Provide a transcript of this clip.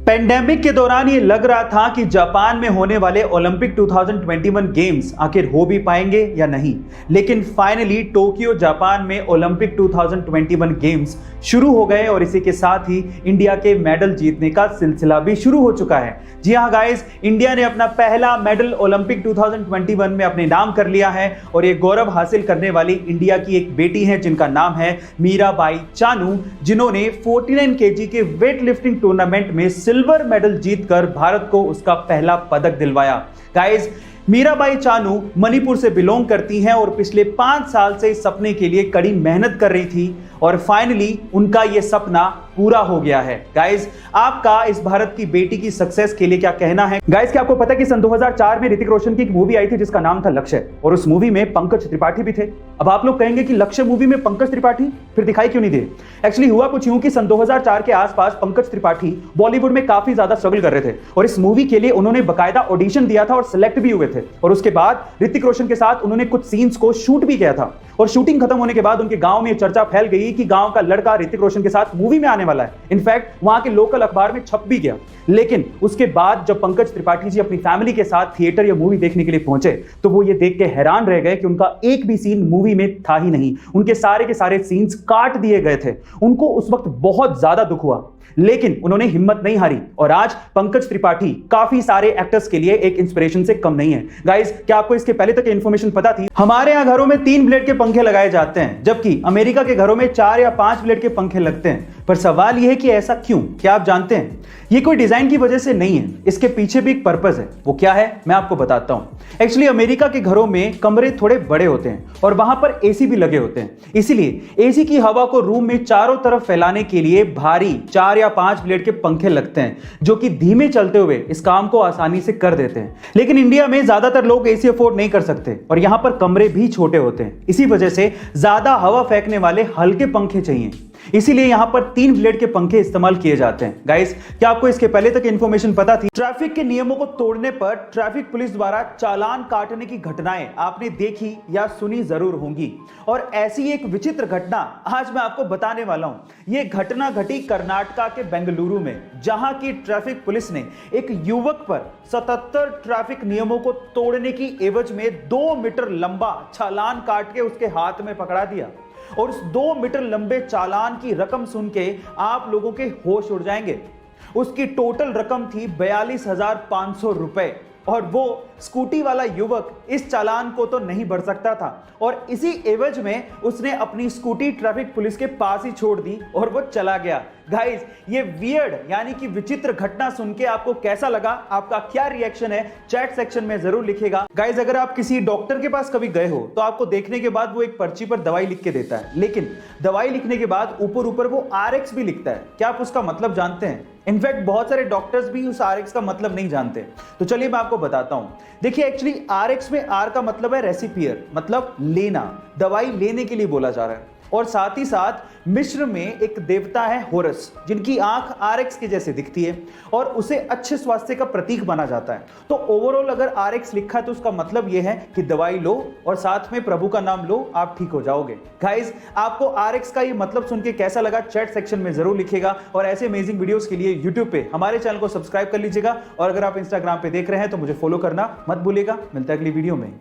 Pandemic के दौरान ये लग रहा था कि जापान में होने वाले ओलंपिक 2021 गेम्स आखिर हो भी पाएंगे या नहीं, लेकिन फाइनली टोक्यो जापान में ओलंपिक 2021 गेम्स शुरू हो गए और इसी के साथ ही इंडिया के मेडल जीतने का सिलसिला भी शुरू हो चुका है। जी हाँ गाइस, इंडिया ने अपना पहला मेडल ओलंपिक 2021 में अपने नाम कर लिया है और ये गौरव हासिल करने वाली इंडिया की एक बेटी है जिनका नाम है मीराबाई चानू, जिन्होंने 49 केजी के वेट लिफ्टिंग टूर्नामेंट में सिल्वर मेडल जीतकर भारत को उसका पहला पदक दिलवाया। गाइस, मीराबाई चानू मणिपुर से बिलोंग करती हैं और पिछले 5 साल से इस सपने के लिए कड़ी मेहनत कर रही थी और फाइनली उनका यह सपना पूरा हो गया है। गाइस, आपका इस भारत की बेटी की सक्सेस के लिए क्या कहना है? गाइस, क्या आपको पता है कि सन 2004 में ऋतिक रोशन की एक मूवी आई थी जिसका नाम था लक्ष्य, और उस मूवी में पंकज त्रिपाठी भी थे। अब आप लोग कहेंगे कि लक्ष्य मूवी में पंकज त्रिपाठी फिर दिखाई क्यों नहीं दे? एक्चुअली हुआ कुछ यूं कि सन 2004 के आसपास पंकज त्रिपाठी बॉलीवुड में काफी ज्यादा स्ट्रगल कर रहे थे और इस मूवी के लिए उन्होंने बकायदा ऑडिशन दिया था और सिलेक्ट भी हुए थे, और उसके बाद ऋतिक रोशन के साथ उन्होंने कुछ सीन्स को शूट भी किया था। और शूटिंग खत्म होने के बाद उनके गांव में चर्चा फैल गई कि गांव का लड़का ऋतिक रोशन के साथ मूवी में आने वाला है। इनफैक्ट वहां के लोकल अखबार में छप भी गया। लेकिन उसके बाद जब पंकज त्रिपाठी जी अपनी फैमिली के साथ थिएटर या मूवी देखने के लिए पहुंचे तो वो ये देख के हैरान रह गए कि उनका एक भी सीन मूवी में था ही नहीं। उनके सारे के सारे सीन्स काट दिए गए थे। उनको उस वक्त बहुत ज्यादा दुख हुआ, लेकिन उन्होंने हिम्मत नहीं हारी और आज पंकज त्रिपाठी काफी सारे एक्टर्स के लिए एक इंस्पिरेशन से कम नहीं है। गाइस, क्या आपको इसके पहले तक इंफॉर्मेशन पता थी? हमारे यहां घरों में 3 ब्लेड के पंखे लगाए जाते हैं, जबकि अमेरिका के घरों में 4 या 5 ब्लेड के पंखे लगते हैं। पर सवाल यह है कि ऐसा क्यों? क्या आप जानते हैं? ये कोई डिजाइन की वजह से नहीं है, इसके पीछे भी एक पर्पस है। वो क्या है, मैं आपको बताता हूं। एक्चुअली अमेरिका के घरों में कमरे थोड़े बड़े होते हैं और वहां पर एसी भी लगे होते हैं, इसीलिए एसी की हवा को रूम में चारों तरफ फैलाने के लिए भारी 4 या 5 ब्लेड के पंखे लगते हैं, जो कि धीमे चलते हुए इस काम को आसानी से कर देते हैं। लेकिन इंडिया में ज्यादातर लोग एसी अफोर्ड नहीं कर सकते और यहां पर कमरे भी छोटे होते हैं, इसी वजह से ज्यादा हवा फेंकने वाले हल्के पंखे चाहिए। इसीलिए यहां पर 3 ब्लेड के पंखे इस्तेमाल किए जाते हैं। गाइस, क्या आपको इसके पहले तक इंफॉर्मेशन पता थी? ट्रैफिक के नियमों को तोड़ने पर ट्रैफिक पुलिस द्वारा चालान काटने की घटनाएं आपने देखी या सुनी जरूर होंगी, और ऐसी एक विचित्र घटना आज मैं आपको बताने वाला हूं। यह घटना घटी कर्नाटका के बेंगलुरु में, जहां की ट्रैफिक पुलिस ने एक युवक पर 77 ट्रैफिक नियमों को तोड़ने की एवज में 2 मीटर लंबा चालान काट के उसके हाथ में पकड़ा दिया। और उस 2 मीटर लंबे चालान की रकम सुन के आप लोगों के होश उड़ जाएंगे। उसकी टोटल रकम थी 42,500 रुपए, और वो स्कूटी वाला युवक इस चालान को तो नहीं भर सकता था और इसी एवज में उसने अपनी स्कूटी ट्रैफिक पुलिस के पास ही छोड़ दी और वो चला गया। गाइस, ये वियर्ड यानी कि विचित्र घटना सुन के आपको कैसा लगा? आपका क्या रिएक्शन है? चैट सेक्शन में जरूर लिखिएगा। गाइस, अगर आप किसी डॉक्टर के पास कभी गए हो तो आपको देखने के बाद वो एक पर्ची पर दवाई लिख के देता है, लेकिन दवाई लिखने के बाद ऊपर वो RX भी लिखता है। क्या आप उसका मतलब जानते हैं? इनफैक्ट बहुत सारे डॉक्टर्स भी उस RX का मतलब नहीं जानते। तो चलिए मैं आपको बताता हूं। देखिए, एक्चुअली RX में R का मतलब है रेसिपियर, मतलब लेना, दवाई लेने के लिए बोला जा रहा है। और साथ ही साथ मिस्र में एक देवता है होरस, जिनकी आंख RX के जैसे दिखती है और उसे अच्छे स्वास्थ्य का प्रतीक माना जाता है। तो ओवरऑल अगर RX लिखा है तो उसका मतलब यह है कि दवाई लो और साथ में प्रभु का नाम लो, आप ठीक हो जाओगे। गाइस, आपको RX का ये मतलब सुन के कैसा लगा? चैट सेक्शन में जरूर लिखिएगा और ऐसे अमेजिंग वीडियोस के लिए यूट्यूब पे हमारे चैनल को सब्सक्राइब कर लीजिएगा, और अगर आप इंस्टाग्राम पे देख रहे हैं तो मुझे फॉलो करना मत भूलिएगा। मिलता है अगली वीडियो में।